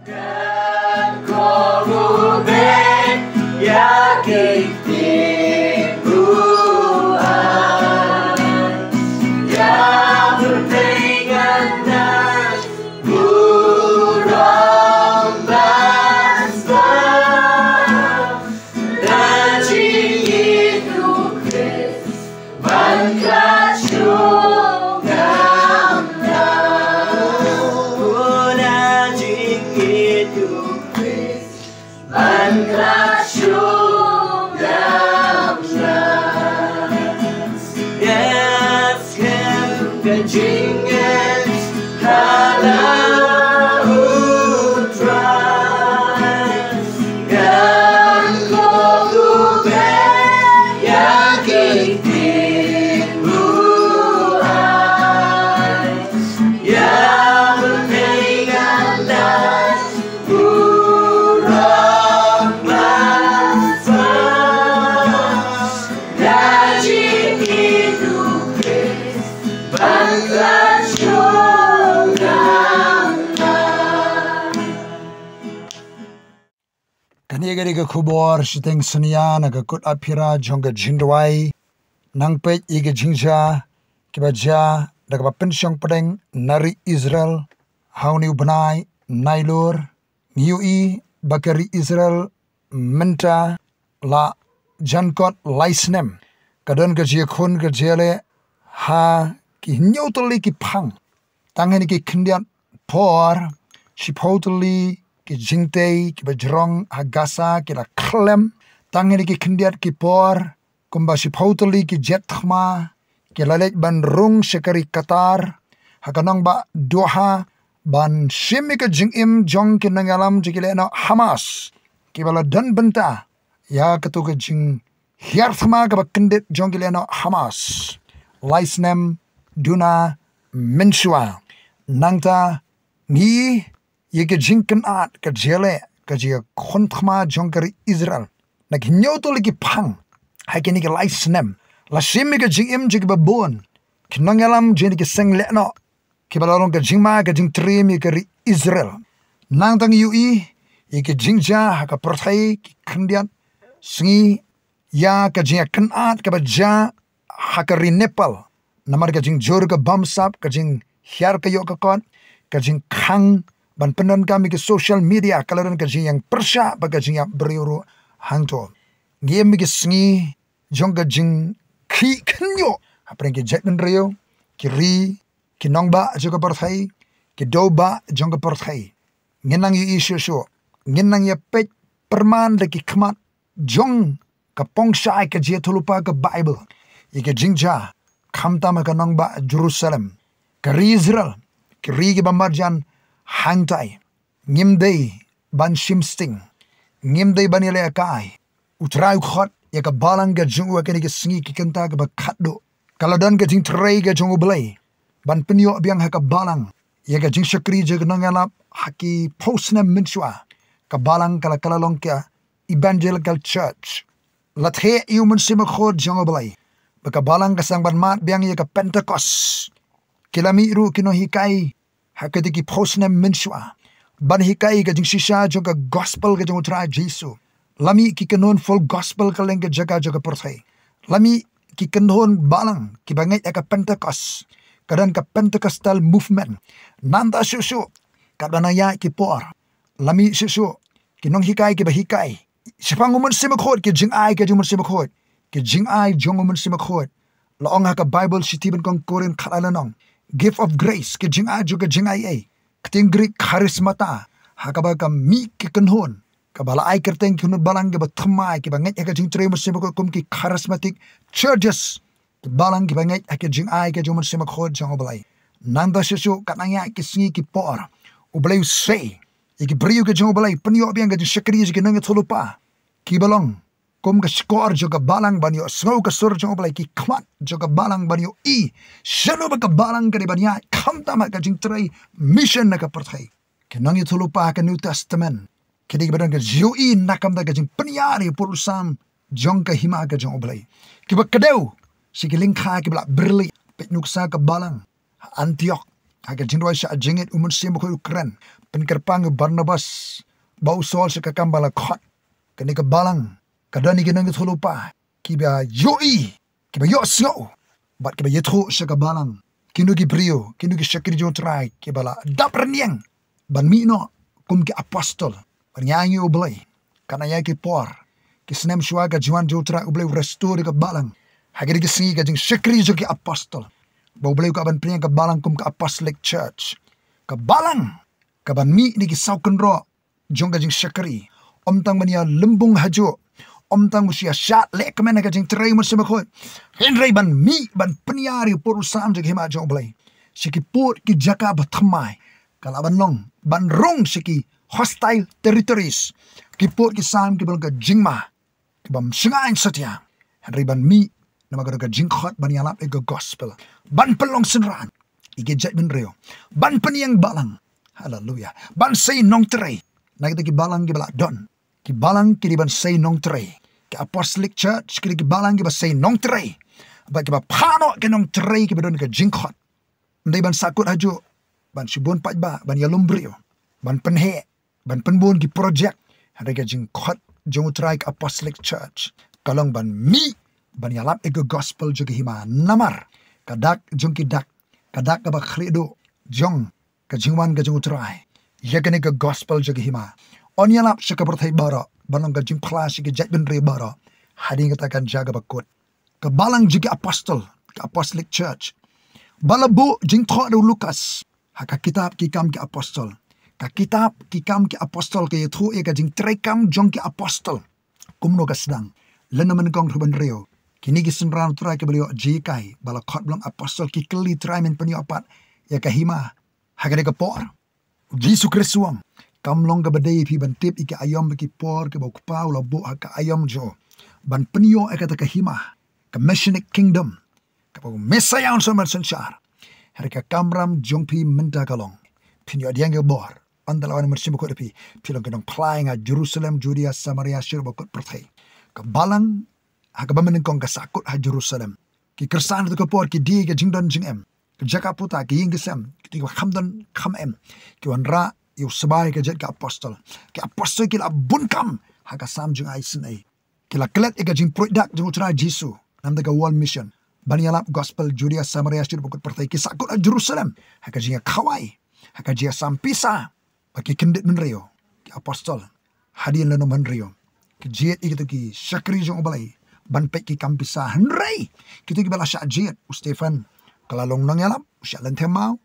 Dan kau rubek yakin Tuhan yang berpegang dan burung bangsa dan hidup Kristus bangkat syurga dan hidup Kristus bangkat syurga yes kejingan halau utras dan kau rubek yakin Tuhan yang berpegang dan burung bangsa dan hidup Kristus bangkat syurga. Kaniya gari ka kubor siteng sunia naga kut apira jonga jindwai nangpej iga jingja kibaja daga pensyong pedeng nari Israel hauni ubnai nailur ngiui bakari Israel menta la jankot laisnem kadon ka jia khun ka jele ha ki nyotoli ki phang tangen ki khindian por shipotoli ki jingtei ki bajrong hagasa ki la klem tangen ki khindiat ki por kumba shipotoli ki jet thma ki lalet ban rung shekari qatar hakanong ba doha ban shimi ka jingim jong ki nangalam jikile no Hamas ki bala dan benta ya katu ka jing hiar thma ka bakendit jong ki le no Hamas laisnem duna menshua nangta ni ye ke jingken at ka jele ka jia khonthma jongkari Israel nak hinyoto lagi phang hakini ke laisnem la shimi ke jingim jig babon kinangalam jeni ke seng le no ke balorong ke jingma ke jing trim ye ke Israel nangtang yui ye ke jingja ha ka perthai ki khandian singi ya ka jia kanat ka baja ha ka Nepal namar ka jing jor ka bamsap ka jing hiar ka yo ka kon ka jing khang ban penan kami ke social media kalaran ka jing yang persya ba ka jing yang beriuru hangto ngiem ke singi jong ka jing khi khnyo apren ke jet rio ki ri ki nongba jo ka perthai ki doba jong ka perthai ngenang yu isu so ngenang ya pet perman de ki khmat jong ka pongsai ka je thulupa ka Bible ye ke jingja khamta ma ka nongba Jerusalem ka Israel ki ri ki bamarjan hangtai ngimdei ban shimsting ngimdei ban ile kai utrai khot ya ka balang ga jungu ka ni ki singi ki kanta ka bakhatdo kaladan ka jing trai ga jungu blai ban penyo biang ha ka balang ya ka jing shakri je nangala haki postna minshwa ka balang kala kala longkya evangelical church lathe human sima khod jungu blai baka balang ka sang ban mat biang ya ka Pentecost kilami ru kino hikai hakati ki postna minshwa ban hikai ka jing shisha jong ka gospel ka jong tra Jesu lami ki kanon full gospel ka leng ka jaga jaga perthai lami ki kanon balang ki bangai ka Pentecost kadan ka Pentecostal movement nanda susu kadana ya ki por lami susu ki nong hikai ki bahikai sipang umun simakhot ki jing ai ka jung simakhot ki jing ai jong umun simakhot laong ha ka Bible sitiben kong korin khalanong gift of grace ki jing ai juga jing ai ai kting Greek charismata ha ka ba ka mi ki kanhon ka bala ai kerteng ki hun balang ki ba thmai ki bangai ka jing tre simakhot kum ki charismatic churches balang ki bangai ka jing ai ka jung simakhot jong oblai nanda susu kanaya ki singi ki por oblai sei ki brio ke jong oblai penyo biang ka jing shakri ki nang thulupa ki balong kum ka skor juga balang banyo sngau ka sur jong oblai ki khmat juga balang banyo i shano ba ka balang ka banya khamta ma ka jing tre mission na ka perthai ki nang thulupa ka New Testament ki badang ka jiu i nakam da ka jing penyari purusam jong ka hima ka jong oblai ki ba kadeu sikiling kha ki bla berli pet nuksa ka balang Antioch aga jingwa sha jingit umun sim ko Ukraine penkerpang Barnabas bau sol sekakam bala khot kani ka balang kadani kinang thulupa kiba yoi kiba yo sio bat kiba yetho seka balang kinu ki brio kinu ki shakri jo trai kibala daprniang ban mi no kum ki apostol panyangi oblay kana ya ki por ki snem shwa ga juan jo trai oblay restore ka balang hagiri ki singi ka jing shakri jo ki apostol bau oblay ka ban priang ka balang kum ka apostolic church ka balang ka ban mi ni ki sauken ro jong ka jing shakri om tang bania lembung hajo om tang musia shat le kemena ka jing trai mo sema khoi henry ban mi ban peniari perusahaan jeng hema jong blai siki port ki jaka bathamai kala ban long ban rong siki hostile territories ki port ki sam ki balga jingma ki bam singain satya henry ban mi nama ka jingkhot ban yalap ego gospel ban pelong senran ige jat ben reo ban peniang balang hallelujah ban say nong trai na kita ki balang ki bala don ki balang ki ban say nong trai ki apostolic church ki balang ki ba say nong trai ba ki ba pano ki nong trai ki badon ka jingkhot ndai ban sakut hajo ban sibon pajba ban yalumbrio ban penhe ban penbon ki project ada ka jingkhot jong trai ki apostolic church kalong ban mi ban yalap ego gospel juga hima namar kadak jong ki dak kadak ka ba khledo jong ka jingwan ka jong trai yakane ka gospel juga hima on yalap shaka berthai bara banong ka jing class ki jatben re bara hading katakan jaga bakut ka balang juga apostol ka apostolic church balabu jing tho do Lukas haka kitab ki kam ki apostol ka kitab ki kam ki apostol ke thu e ka jing trekam jong ki apostol kumno ka sedang lenaman kong ruban reo kini ki senran trai ke beliau jikai bala khot blam apostol ki keli trai men penyo apat ya ka hima haka ka por Jesu Kristuam kam long ka badai pi ban tip iki ayom ki por ke bau pau la bo haka ayom jo ban penyo e kata ka hima ka messianic kingdom ka bau messiah on somer senchar harika kamram jongpi menta kalong pinyo diang ke bor andalawan mersim ko depi pilong kedong flying a Jerusalem Judea Samaria shir bokot perthai ka balang haka bamen kong ka sakut ha Jerusalem ki kersan to ko por ki di ke jingdon jingem ke jaka puta ki yingesem ki khamdon khamem ki wanra yu sebai ke jet ka apostol ki la bunkam haka sam jung ai sinai ki la klet e ka jing product jung tra Jesu nam da ka world mission banyalap gospel Judea Samaria shir bokot perthai ki sakut ha Jerusalem haka jinga khawai haka jia sampisa baki kendit menrio ki apostol hadin leno menrio ki jet itu ki syakri jong balai ban pek ki kampisa henrei kitu ki bala syak jet Stefan kalalong nang yalap syak lan themau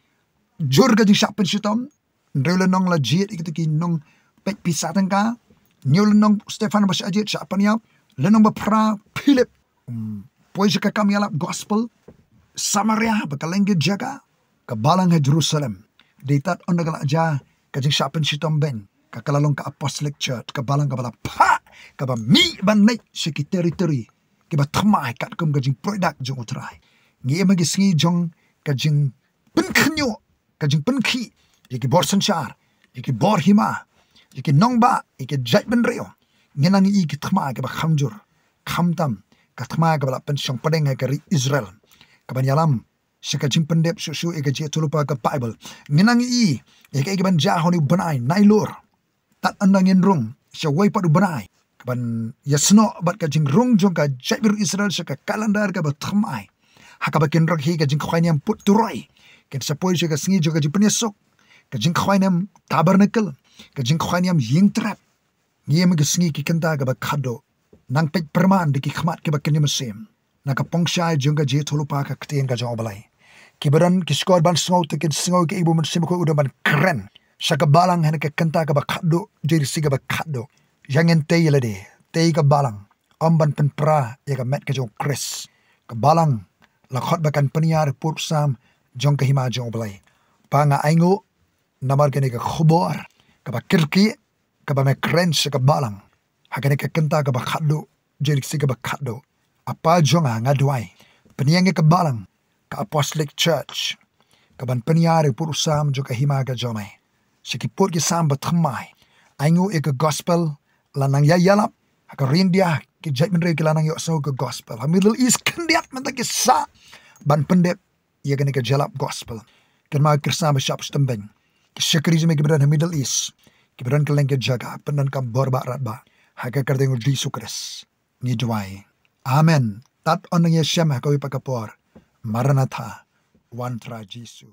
jor ga jing syak pen sitom ndrele nong la jet itu ki nong pek pisa tangka nyol nong Stefan ba syak jet syak pen yap lenong ba pra Philip poi ka kam yalap gospel Samaria bakalenge jaga ka balang ha Jerusalem ditat on dagal aja ka jing syak pen sitom ben ka kalalong ka apostolic church ka balang ka bala pa ka ba mi ban naik siki territory ki ba thamai kat kum ka jing product jong utrai ngi ma gi singi jong ka jing pen khnyo ka jing pen khi ki bor sanchar ki bor hima ki nongba ki jat ben reo ngenang i ki thamai ka ba khamjur khamtam ka thamai ka bala pen song padeng ka ri Israel ka ban yalam sika jing pendep su e ka je tulupa ka Bible ngenang i ki ban jahoni banai nailor tat andang yen rung syawai padu banai ban yasno bat ka jing rong jong ka jabir Israel saka kalendar ka bathamai haka bakin rak hi ka jing khwainiam put turai ken sapoi saka singi joka jing penyesok ka jing khwainiam tabernacle ka jing khwainiam ying trap ngi ma singi ki kenta ka bakhado nang pek perman de ki khmat ke bakin mesim na ka pongsha jong ka je tholupa ka ktien ka jong balai ki badan ki skor ban sngau te ken sngau ke ibu mesim ko udah ban keren saka balang han ka kenta ka bakhado je siga bakhado Jangan tei lade, tei ka balang, amban pen pra ya ka met ka jong Chris, ka balang lakhot bakan peniar pur sam jong ka hima jong balai. Pa nga aingo namar ka ni ka khubor, ka ba kirki, ka ba me kren ka balang, haka ni ka kenta ka ba khaddo, jerik si ka ba khaddo. Apa jong nga duai, peniang ka balang, ka apostolic church, ka ban peniar pur sam jong ka hima ka jomai. Sikipur ki sam bathamai, aingo ka gospel lanang ya yalap haka rindia ki jait menre ki lanang yo so ke gospel ha Middle East kendiat menta ki sa ban pendep ya gani ke jalap gospel ken ma kirsa ba shap stembeng Syakri jeme keberan Middle East. Keberan keleng ke jaga. Penan kam borba ratba. Haka kardeng Yesus Kristus. Ni juai. Amen. Tat oneng Yeshem hakawi pakapor. Maranatha. Wantra Jesu.